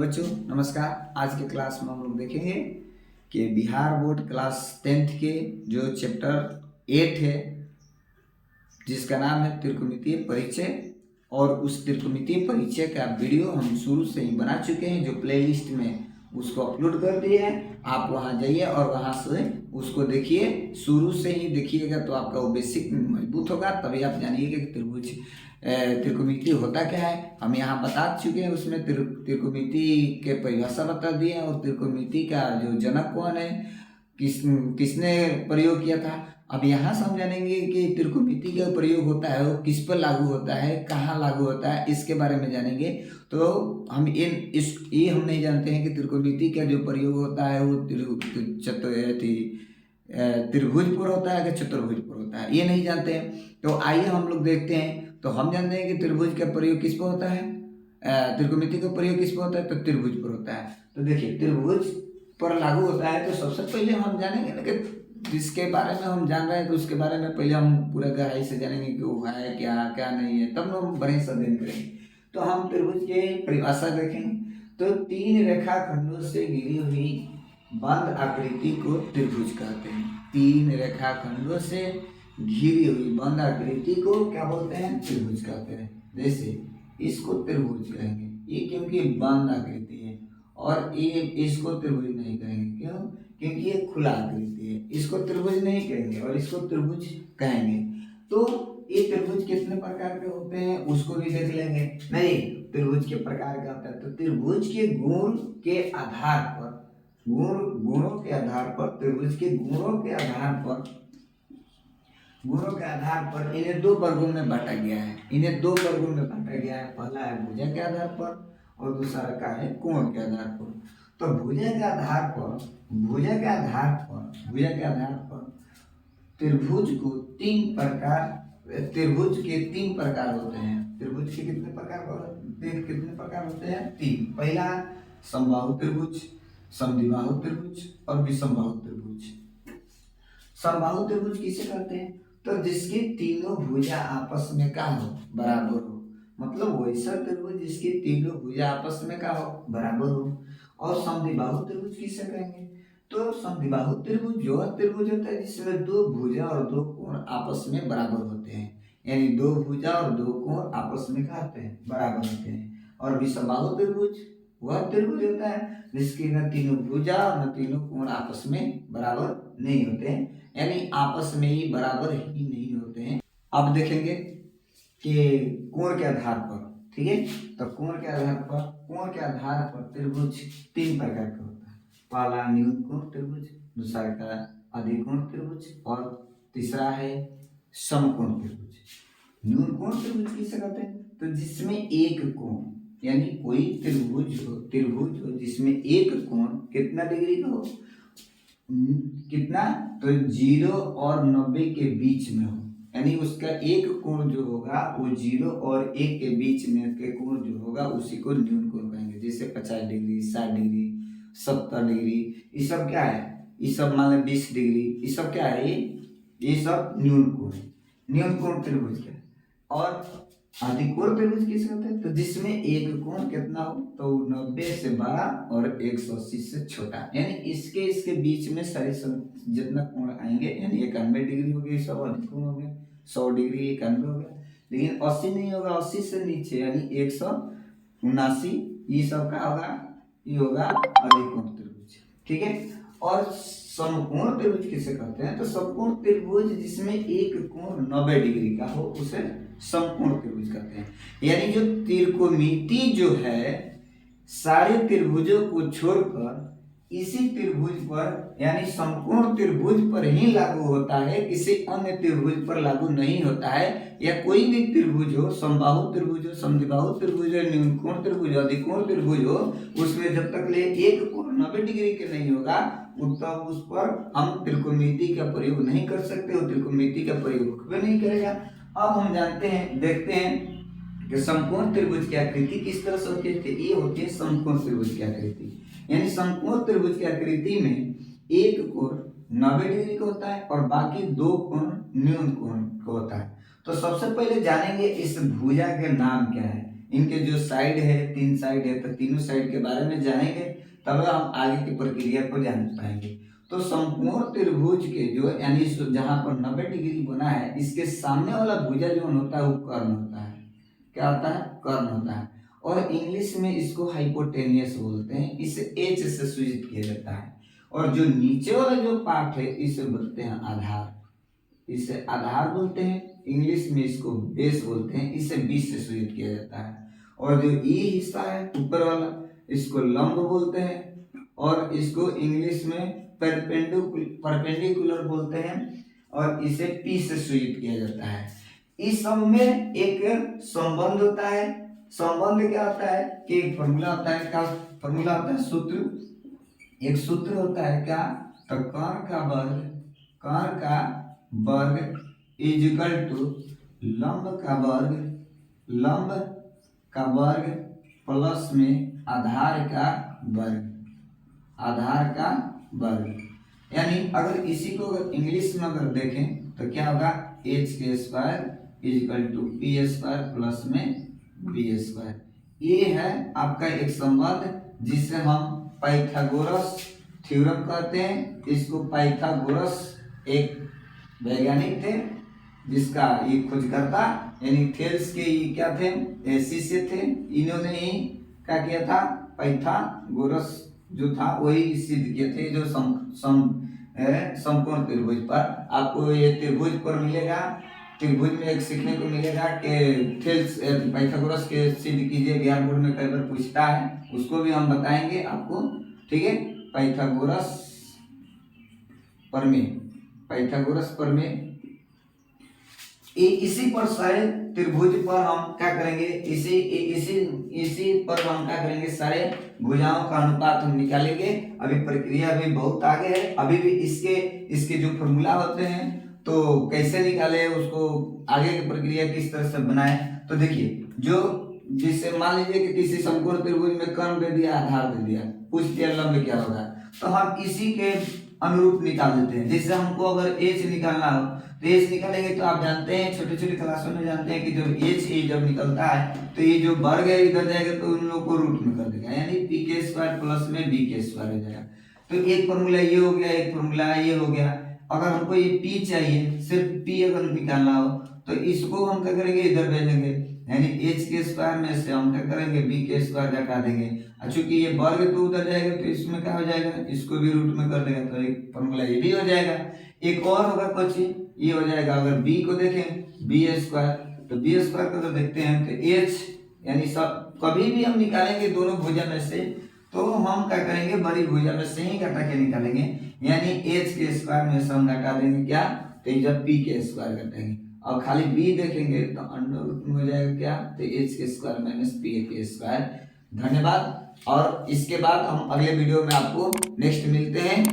बच्चों नमस्कार। आज के क्लास में हम लोग देखेंगे कि बिहार बोर्ड क्लास 10th के जो चैप्टर 8 है जिसका नाम है त्रिकोणमितीय परिचय, और उस त्रिकोणमितीय परिचय का वीडियो हम शुरू से ही बना चुके हैं, जो प्लेलिस्ट में उसको अपलोड कर दिए हैं। आप वहां जाइए और वहां से उसको देखिए, शुरू से ही देखिएगा तो आपका वो बेसिक मजबूत होगा, तभी आप जानिएगा कि त्रिकोणमिति होता क्या है। हम यहाँ बता चुके हैं, उसमें त्रिकोणमिति के परिभाषा बता दिए हैं, और त्रिकोणमिति का जो जनक कौन है, किसने प्रयोग किया था। अब यहाँ से हम जानेंगे कि त्रिकोणमिति का प्रयोग होता है वो किस पर लागू होता है, कहाँ लागू होता है, इसके बारे में जानेंगे। तो हम ये हम नहीं जानते हैं कि त्रिकोणमिति का जो प्रयोग होता है वो त्रिभुज पर होता है कि चतुर्भुज पर होता है, ये नहीं जानते हैं। तो आइए हम लोग देखते हैं। तो हम जानते हैं कि त्रिभुज का प्रयोग किस पर होता है, त्रिकोणमिति का प्रयोग किस पर होता है, तो त्रिभुज पर होता है। तो देखिए त्रिभुज पर लागू होता है, तो सबसे पहले हम जानेंगे ना कि जिसके बारे में हम जान रहे हैं तो उसके बारे में पहले हम पूरा गहराई से जानेंगे कि वो है क्या क्या नहीं है, तब हम बड़े से अध्ययन करेंगे। तो हम त्रिभुज के परिभाषा देखेंगे। तो तीन रेखाखंडों से घिरी हुई बंद आकृति को त्रिभुज कहते हैं। तीन रेखाखंडों से घिरी हुई बंद आकृति को क्या बोलते हैं, त्रिभुज कहते हैं। जैसे इसको त्रिभुज कहेंगे, ये क्योंकि बंद आकृति है, और ये इसको त्रिभुज नहीं कहेंगे, क्यों? क्योंकि ये खुला आकृति है। इसको त्रिभुज नहीं कहेंगे और इसको त्रिभुज कहेंगे। तो ये त्रिभुज कितने प्रकार के होते हैं उसको भी देख लेंगे। नहीं, त्रिभुज के प्रकार का होता है तो त्रिभुज के गुण के आधार पर, गुणों के आधार पर, त्रिभुज के गुणों के आधार पर इन्हें दो वर्गों में बांटा गया है। पहला है भुजा के आधार पर और दूसरा का है कोण के आधार पर। तो भुजा के आधार पर त्रिभुज के तीन प्रकार होते हैं। त्रिभुज के कितने प्रकार होते हैं? तीन। पहला समबाहु त्रिभुज, समद्विबाहु त्रिभुज और विषमबाहु त्रिभुज। समबाहु त्रिभुज किसे कहते हैं? तो जिसकी तीनों भुजा आपस में का हो, बराबर हो। मतलब वैसा त्रिभुज जिसकी तीनों भुजा आपस में का हो, बराबर हो। और समद्विबाहु त्रिभुज किसे कहेंगे? तो समद्विबाहु त्रिभुज जो त्रिभुज होता है जिसमें दो भुजा और दो कोण आपस में बराबर होते हैं, यानी दो भुजा और दो कोण आपस में क्या होते हैं, बराबर होते हैं। और विषमबाहु त्रिभुज वह त्रिभुज होता है जिसकी न तीनों भुजा और न तीनों कोण आपस में बराबर नहीं होते हैं, यानी आपस में ही बराबर ही नहीं होते हैं। अब देखेंगे कि कोण के आधार पर, ठीक है। तो कोण के आधार पर त्रिभुज तीन प्रकार का होता है। पहला न्यून कोण त्रिभुज, दूसरा का अधिकोण त्रिभुज और तीसरा है समकोण त्रिभुज। न्यून कोण त्रिभुज किसे कहते हैं? तो जिसमें एक कोण, यानी कोई त्रिभुज हो जिसमें एक कोण कितना डिग्री का हो, कितना? तो 0 और 90 के बीच में हो, यानी उसका एक कोण जो होगा वो 0 और 1 के बीच में के कोण जो होगा उसी को न्यून कोण कहेंगे। जैसे 50 डिग्री, 60 डिग्री, 70 डिग्री, ये सब क्या है? ये सब मान लो 20 डिग्री, ये सब क्या है? ये सब न्यून कोण है। न्यून कोण त्रिभुज क्या है? और अधिकोण त्रिभुज किसे कहते हैं? तो जिसमें एक कोण कितना हो, तो 90 से बड़ा और 180 से छोटा, यानी इसके बीच में सारे जितना कोण आएंगे, यानी 91 डिग्री हो गया, सब अधिकोण हो गया। 100 डिग्री 91 हो गया, लेकिन 80 नहीं होगा, 80 से नीचे यानी 179, ये सब का होगा, ये होगा अधिकोण त्रिभुज, ठीक है। और समकोण त्रिभुज किसे कहते हैं? तो समकोण त्रिभुज जिसमें एक कोण 90 डिग्री का हो उसे समकोण त्रिभुज कहते हैं। यानी जो त्रिकोणमिति जो है सारे त्रिभुजों को छोड़कर इसी त्रिभुज पर, यानी समकोण त्रिभुज पर ही लागू होता है, किसी अन्य त्रिभुज पर लागू नहीं होता है। या कोई भी त्रिभुज हो, समबाहु त्रिभुज हो, समद्विबाहु त्रिभुज हो, न्यूनकोण त्रिभुज हो, अधिकोण त्रिभुज हो, उसमें जब तक ले एक कोण 90 डिग्री के नहीं होगा तब उस पर हम त्रिकोणमिति का प्रयोग नहीं कर सकते, और त्रिकोणमिति का प्रयोग नहीं करेगा। अब हम देखते हैं कि समकोण त्रिभुज की आकृति किस तरह से होती है। ये होती है समकोण त्रिभुज की आकृति, यानी समकोण त्रिभुज की आकृति में एक कोण 90 डिग्री का होता है और बाकी दो कोण न्यून कोण का होता है। तो सबसे पहले जानेंगे इस भुजा के नाम क्या है। इनके जो साइड है, 3 साइड है, तो तीनों साइड के बारे में जानेंगे तब हम आगे की प्रक्रिया को जान पाएंगे। तो समकोण त्रिभुज के जो यानी जहां पर 90 डिग्री बना है, इसके सामने वाला भुजा जो होता है वो कर्ण होता है। क्या होता है? कर्ण होता है। और इंग्लिश में इसको हाइपोटेनियस बोलते हैं, इसे एच से सूचित किया जाता है। और जो नीचे वाला जो पार्ट है इसे बोलते हैं आधार, इसे आधार बोलते हैं, इंग्लिश में इसको बेस बोलते हैं, इसे बीच से सूचित किया जाता है। और जो ई हिस्सा है ऊपर वाला, इसको लंब बोलते हैं, और इसको इंग्लिश में परपेंडिकुलर बोलते हैं, और इसे पी से सूचित किया जाता है। इस सब में एक संबंध होता है। संबंध क्या होता है कि एक फॉर्मूला होता है, क्या फॉर्मूला होता है? सूत्र। एक सूत्र होता है क्या? तो कर्ण का वर्ग इज इक्वल टू लंब का वर्ग प्लस में आधार का वर्ग। यानी अगर इसी को अगर इंग्लिश में अगर देखें तो क्या होगा? एच के square is equal to P square plus में बी स्क्वायर। ये है आपका एक संबंध जिसे हम पाइथागोरस थ्योरम कहते हैं। इसको पाइथागोरस एक वैज्ञानिक थे जिसका ये खोजकर्ता यानी थेल्स के ये क्या थे? शिष्य थे। इन्होंने ही क्या किया था? पाइथागोरस जो था वही सिद्ध किए थे। जो समकोण त्रिभुज पर आपको ये त्रिभुज पर मिलेगा, त्रिभुज में एक सीखने को मिलेगा कि थेल्स पाइथागोरस के सिद्ध कीजिए, बिहार बोर्ड में कई बार पूछता है, उसको भी हम बताएंगे आपको। ठीक है, पाइथागोरस प्रमेय इसी पर सारे त्रिभुज पर हम क्या करेंगे? इसी पर हम क्या करेंगे? सारे भुजाओं का अनुपात हम निकालेंगे। अभी प्रक्रिया अभी बहुत आगे है, अभी भी इसके जो फॉर्मूला होते हैं तो कैसे निकाले उसको, आगे की प्रक्रिया किस तरह से बनाए। तो देखिए, जो जिससे मान लीजिए कि किसी समकोण त्रिभुज में कर्ण दे दिया, आधार दे दिया, पूछ दिया लंब क्या होगा, तो हम इसी के अनुरूप निकाल देते हैं। जैसे हमको अगर एच निकालना हो तो एच निकालेंगे, तो आप जानते हैं छोटे छोटे क्लासों में जानते हैं कि जब एच जब निकलता है तो ये जो वर्ग है इधर जाएगा तो उन लोगों को रूट में कर देगा, यानी पी के स्क्वायर प्लस में बी के स्क्वायर हो जाएगा। तो एक फॉर्मूला ये हो गया, एक फॉर्मूला ये हो गया। अगर हमको ये पी चाहिए, सिर्फ पी अगर निकालना हो तो इसको हम क्या करेंगे? इधर भेजेंगे, यानी एच के स्क्वायर में से हम क्या करेंगे? बी के स्क्वायर घटा देंगे। चूंकि ये वर्ग तो उधर जाएगा तो इसमें क्या हो जाएगा? इसको भी रूट में कर देगा, तो एक फॉर्मूला ये भी हो जाएगा। एक और होगा कुछ ये हो जाएगा। अगर बी को देखें, बी स्क्वायर, तो बी स्क्वायर को अगर देखते हैं तो एच, यानी सब कभी भी हम निकालेंगे दोनों भुजा में से तो हम क्या करेंगे? बड़ी भुजा में से ही घटा के निकालेंगे, यानी एच के स्क्वायर में से हम घटा देंगे क्या? तो जब पी के स्क्वायर घटाएंगे। और खाली बी देखेंगे तो अंडर रूट में हो जाएगा क्या? तो एच के स्क्वायर माइनस पी के स्क्वायर। धन्यवाद। और इसके बाद हम अगले वीडियो में आपको नेक्स्ट मिलते हैं।